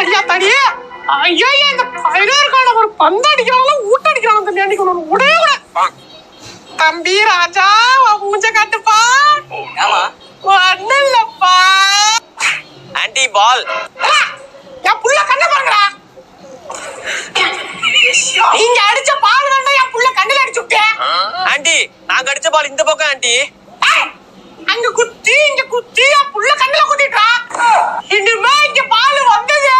ஐயா தடியே, ஐயா இந்த பையனோருக்கான ஒரு பந்து அடிக்கிறாலும் ஊட்ட அடிக்கிறாலும் தம்பி அடிக்கணும் உடனே கூட. தம்பி ராஜா மூஞ்ச காட்டுப்பா. ஒண்ணு இல்லப்பா. ஆன்டி பால். என் புள்ள கண்ண பாருங்கடா. நீங்க அடிச்ச பால் தானே என் புள்ள கண்ணுல அடிச்சு விட்டேன். ஆன்டி நாங்க அடிச்ச பால் இந்த பக்கம் ஆன்டி. அங்க குத்தி இங்க குத்தி என் புள்ள கண்ணுல குத்திட்டா. இனிமே இங்க பால் வந்தது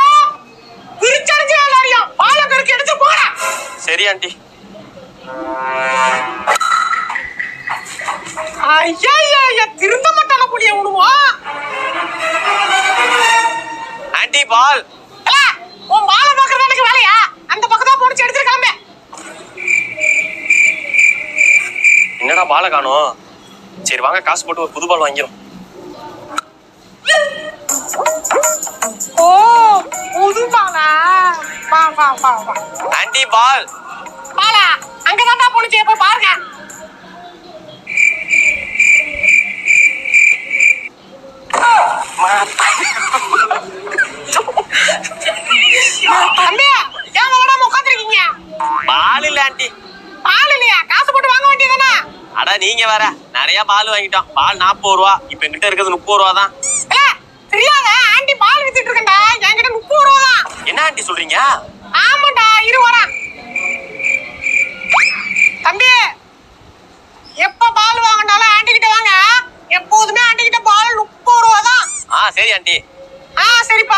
பிரிச்சடிச்சு எல்லாரையும் பால கருக்கு எடுத்து போடா. சரி ஆன்டி. ஐயா திருந்த மாட்டான கூடிய உணுவா. ஆன்டி பால். உன் பால பாக்குறது எனக்கு வேலையா? அந்த பக்கத்தா போடிச்சு எடுத்துருக்காமே. என்னடா பால காணோம்? சரி வாங்க காசு போட்டு ஒரு புது பால் வாங்கிரும். ஓ புது பாலா? வா வா வா வா. ஆன்டி பால். பாலா அங்கதான்டா போடிச்சு போய் பாருங்க. தம்பி ஏன் விளையாடாம உட்காந்துருக்கீங்க? பால் இல்ல ஆன்டி. பால் இல்லையா? காசு போட்டு வாங்க வேண்டியதானே? அட நீங்க வேற நிறைய பால் வாங்கிட்டோம். பால் 40 ரூபா. இப்ப என்கிட்ட இருக்கிறது 30 ரூபா தான். தெரியாத ஆண்டி பால் வித்துட்டு இருக்கேன்டா. என்கிட்ட 30 ரூபா தான். என்ன ஆன்டி சொல்றீங்க? ஆமாடா இரு வரேன். தம்பி எப்ப பால் வாங்கினாலும் ஆண்டி கிட்ட வாங்க. எப்போதுமே ஆண்டி கிட்ட பால் 30 ரூபா தான். சரி ஆன்டி. சரிப்பா.